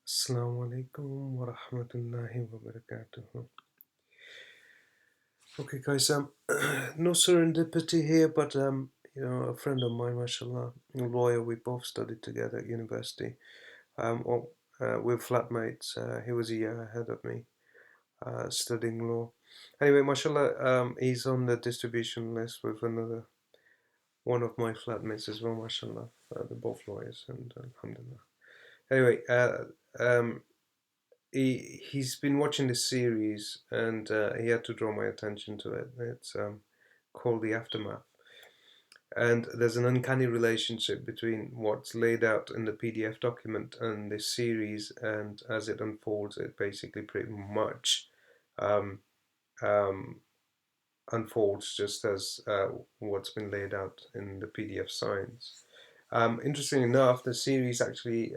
Assalamu alaikum wa rahmatullahi wa barakatuh. Okay, guys, no serendipity here, but a friend of mine, mashallah, a lawyer, we both studied together at university. We're flatmates. He was a year ahead of me, studying law. Anyway, mashallah, he's on the distribution list with another one of my flatmates as well, mashallah. They're both lawyers, and alhamdulillah. Anyway, he's been watching this series, and he had to draw my attention to it. It's called The Aftermath, and there's an uncanny relationship between what's laid out in the PDF document and this series, and as it unfolds, it basically pretty much um, um, unfolds just as what's been laid out in the PDF signs. Interesting enough, the series actually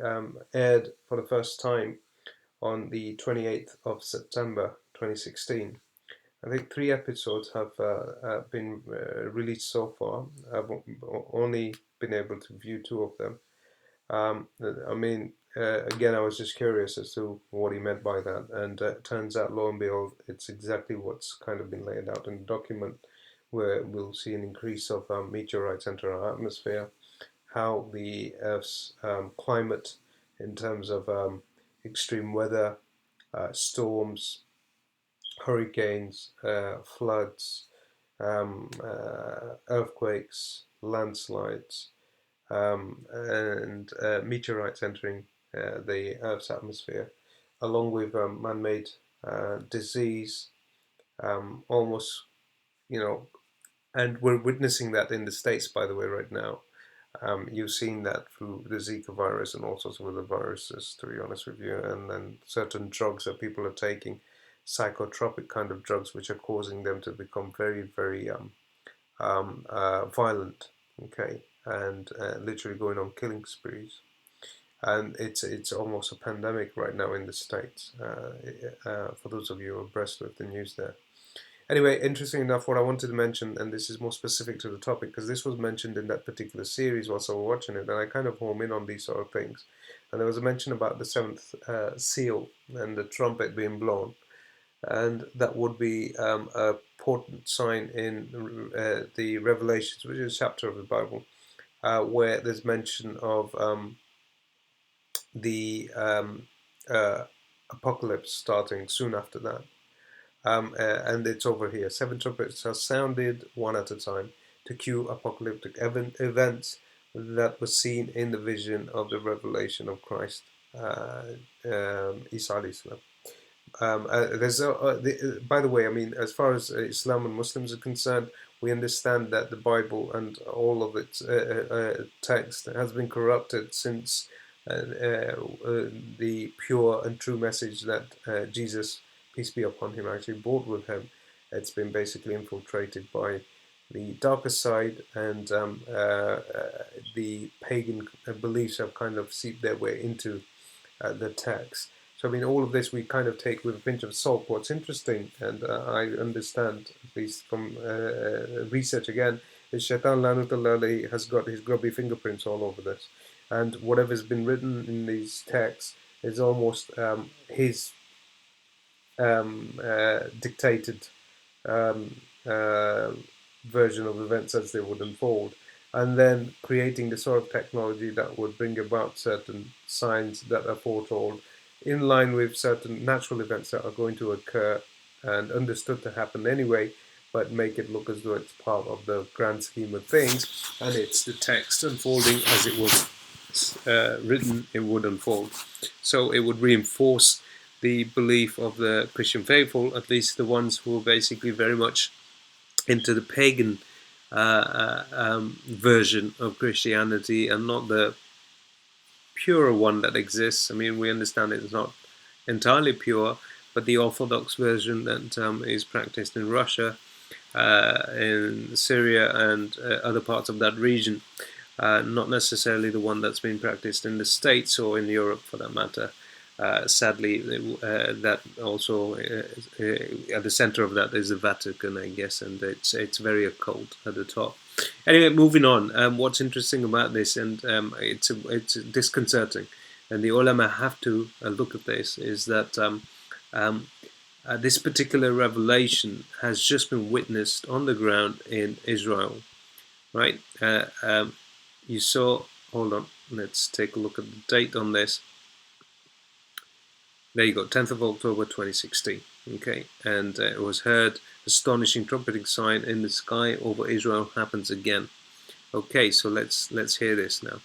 aired for the first time on the 28th of September 2016. I think 3 episodes have been released so far. I've only been able to view 2 of them. Again, I was just curious as to what he meant by that, and it turns out, lo and behold, it's exactly what's kind of been laid out in the document, where we'll see an increase of meteorites enter our atmosphere, how the Earth's climate, in terms of extreme weather, storms, hurricanes, floods, earthquakes, landslides, and meteorites entering the Earth's atmosphere, along with man-made disease, almost, and we're witnessing that in the States, by the way, right now. You've seen that through the Zika virus and all sorts of other viruses, to be honest with you, and then certain drugs that people are taking, psychotropic kind of drugs, which are causing them to become very, very violent, okay, and literally going on killing sprees. And it's almost a pandemic right now in the States. For those of you who are abreast with the news there. Anyway, interesting enough, what I wanted to mention, and this is more specific to the topic, because this was mentioned in that particular series whilst I was watching it, and I kind of home in on these sort of things. And there was a mention about the seventh seal and the trumpet being blown, and that would be a potent sign in the Revelations, which is a chapter of the Bible, where there's mention of the apocalypse starting soon after that. And it's over here. 7 trumpets are sounded one at a time to cue apocalyptic events that were seen in the vision of the revelation of Christ, Isa alayhi salam. By the way, I mean, as far as Islam and Muslims are concerned, we understand that the Bible and all of its text has been corrupted since the pure and true message that Jesus, peace be upon him, actually brought with him. It's been basically infiltrated by the darker side, and the pagan beliefs have kind of seeped their way into the text. So, I mean, all of this we kind of take with a pinch of salt. What's interesting, and I understand, at least from research again, is Shaitan Lanutullah has got his grubby fingerprints all over this. And whatever's been written in these texts is almost his dictated um, uh, version of events as they would unfold, and then creating the sort of technology that would bring about certain signs that are foretold in line with certain natural events that are going to occur and understood to happen anyway, but make it look as though it's part of the grand scheme of things, and it's the text unfolding as it was written, it would unfold. So it would reinforce the belief of the Christian faithful, at least the ones who are basically very much into the pagan version of Christianity and not the purer one that exists. I mean, we understand it's not entirely pure, but the Orthodox version that is practiced in Russia, in Syria, and other parts of that region, not necessarily the one that's been practiced in the States or in Europe for that matter. Sadly, that also at the center of that is the Vatican, I guess, and it's very occult at the top. Anyway, moving on. What's interesting about this, and it's disconcerting, and the ulama have to look at this, is that um, this particular revelation has just been witnessed on the ground in Israel, right? You saw, hold on, let's take a look at the date on this. There you go, 10th of October 2016. Okay, and it was heard, astonishing trumpeting sign in the sky over Israel happens again. Okay, so let's hear this now.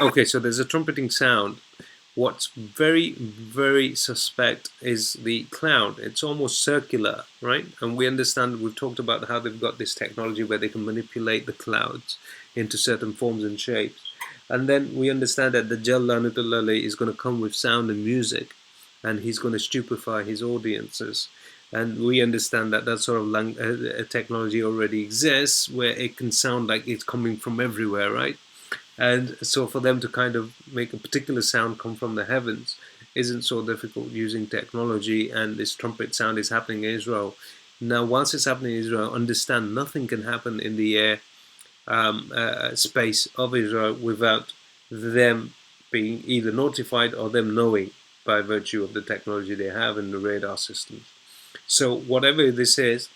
Okay, so there's a trumpeting sound. What's very, very suspect is the cloud. It's almost circular, right? And we understand, we've talked about how they've got this technology where they can manipulate the clouds into certain forms and shapes. And then we understand that the Dajjal Lanatullah is going to come with sound and music, and he's going to stupefy his audiences. And we understand that that sort of technology already exists, where it can sound like it's coming from everywhere, right? And so for them to kind of make a particular sound come from the heavens isn't so difficult using technology, and this trumpet sound is happening in Israel. Now, once it's happening in Israel, understand nothing can happen in the air space of Israel without them being either notified or them knowing by virtue of the technology they have in the radar systems. So whatever this is,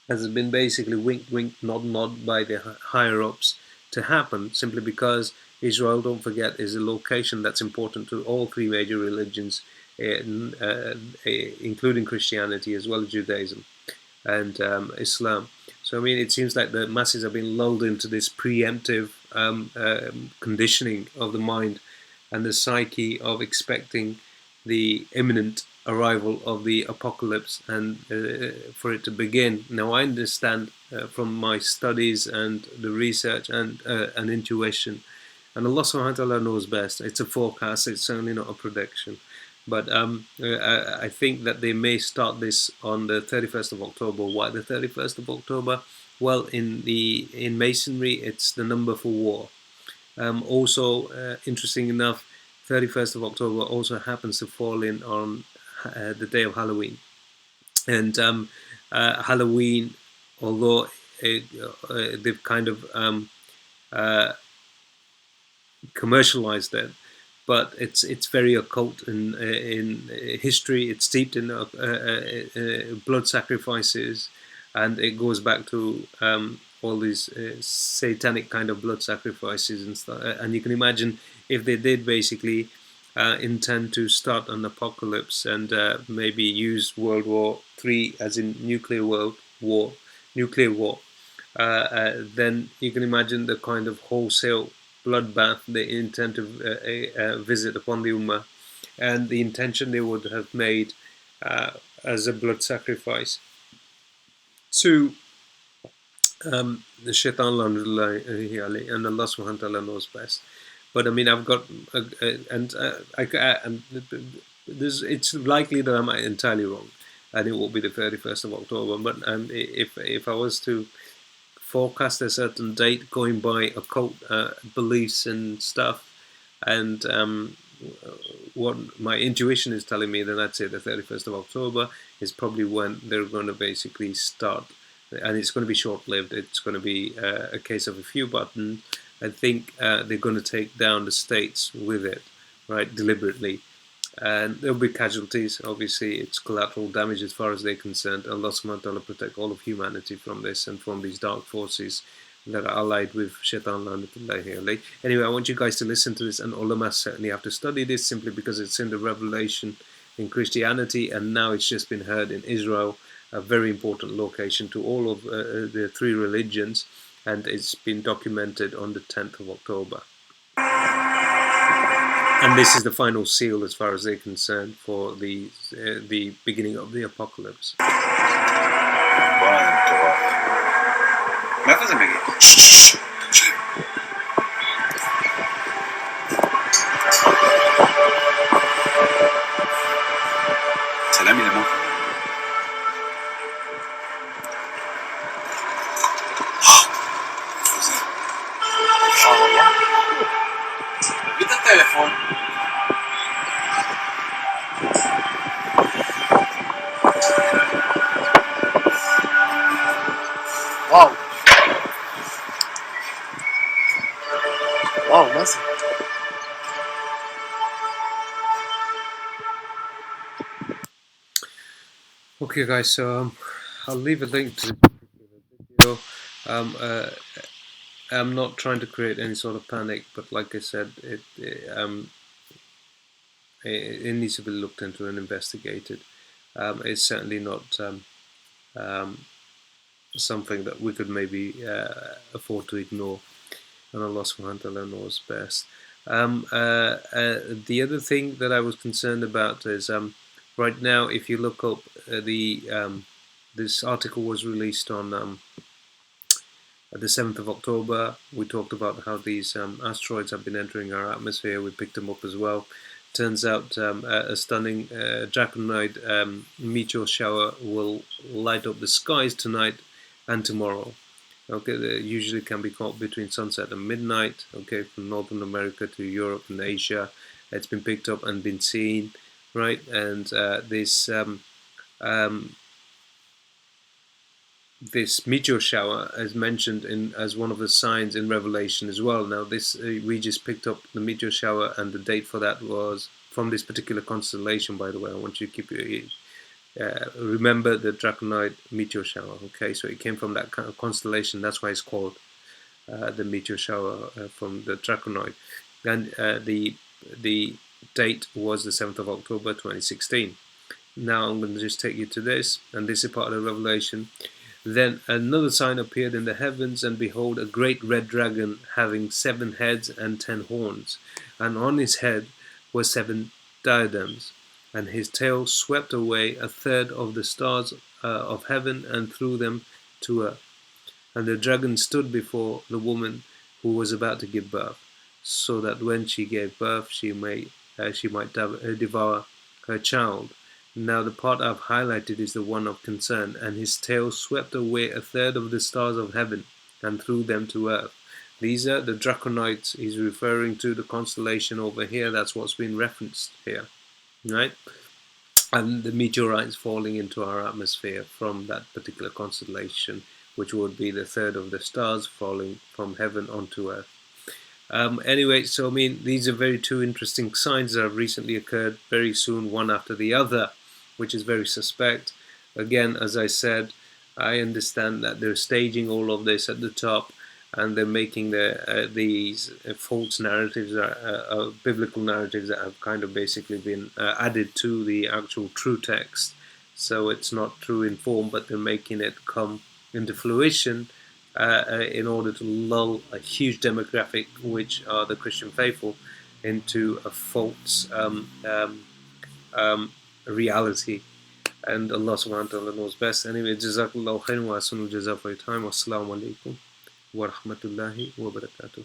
has been basically wink, wink, nod, nod by the higher ups to happen, simply because Israel, don't forget, is a location that's important to all three major religions, including Christianity as well as Judaism and Islam. So I mean, it seems like the masses have been lulled into this preemptive conditioning of the mind and the psyche of expecting the imminent arrival of the apocalypse and for it to begin. Now, I understand from my studies and the research and intuition, and Allah subhanahu wa ta'ala knows best. It's a forecast, it's certainly not a prediction. But I think that they may start this on the 31st of October. Why the 31st of October? Well, in Masonry, it's the number for war. Also, interesting enough, 31st of October also happens to fall in on the day of Halloween. And Halloween, although they've kind of commercialized it, but it's very occult in history. It's steeped in blood sacrifices, and it goes back to all these satanic kind of blood sacrifices and stuff. And you can imagine if they did basically intend to start an apocalypse and maybe use World War III as in nuclear war, then you can imagine the kind of wholesale bloodbath they intend to visit upon the Ummah, and the intention they would have made as a blood sacrifice to the Shaitan, and Allah subhanahu wa ta'ala knows best. But I mean, I've got, it's likely that I'm entirely wrong, and it will be the 31st of October. But if I was to forecast a certain date going by occult beliefs and stuff, and what my intuition is telling me, then I'd say the 31st of October is probably when they're going to basically start, and it's going to be short-lived. It's going to be a case of a few buttons. I think they're going to take down the states with it, right, deliberately. And there'll be casualties. Obviously, it's collateral damage as far as they're concerned. Allah subhanahu wa ta'ala protect all of humanity from this and from these dark forces that are allied with Shaitan lanatullahi alayh. Anyway, I want you guys to listen to this, and ulama certainly have to study this simply because it's in the revelation in Christianity, and now it's just been heard in Israel, a very important location to all of the three religions, and it's been documented on the 10th of October. And this is the final seal, as far as they're concerned, for the beginning of the apocalypse. Wow. Oh, was it? Okay, guys. So I'll leave a link to this video. Um, uh, I'm not trying to create any sort of panic, but like I said, it needs to be looked into and investigated. It's certainly not something that we could maybe afford to ignore, and Allah subhanahu wa ta'ala knows best. The other thing that I was concerned about is right now, if you look up this article was released on the 7th of October. We talked about how these asteroids have been entering our atmosphere. We picked them up as well. Turns out a stunning draconoid meteor shower will light up the skies tonight and tomorrow. Okay, they usually can be caught between sunset and midnight. Okay, from Northern America to Europe and Asia, it's been picked up and been seen, right? And um, this meteor shower is mentioned in as one of the signs in Revelation as well. Now, this we just picked up the meteor shower, and the date for that was from this particular constellation. By the way, I want you to keep remember the Draconoid meteor shower. Okay, so it came from that kind of constellation. That's why it's called the meteor shower from the Draconoid, and the date was the 7th of October 2016. Now I'm going to just take you to this, and this is part of the Revelation. Then another sign appeared in the heavens, and behold, a great red dragon having 7 heads and 10 horns, and on his head were 7 diadems, and his tail swept away a third of the stars of heaven and threw them to earth. And the dragon stood before the woman who was about to give birth, so that when she gave birth, she might devour her child. Now, the part I've highlighted is the one of concern, and his tail swept away a third of the stars of heaven and threw them to earth. These are the draconites he's referring to, the constellation over here. That's what's been referenced here, right? And the meteorites falling into our atmosphere from that particular constellation, which would be the third of the stars falling from heaven onto earth. Anyway, so I mean, these are very two interesting signs that have recently occurred very soon, one after the other, which is very suspect. Again, as I said, I understand that they're staging all of this at the top, and they're making these false narratives, biblical narratives that have kind of basically been added to the actual true text. So it's not true in form, but they're making it come into fruition in order to lull a huge demographic, which are the Christian faithful, into a false reality. And Allah subhanahu wa ta'ala knows best. Anyway, Jazakallah khairan wa ahsanul jaza for your time. Wassalamu alaikum wa rahmatullahi wa barakatuh.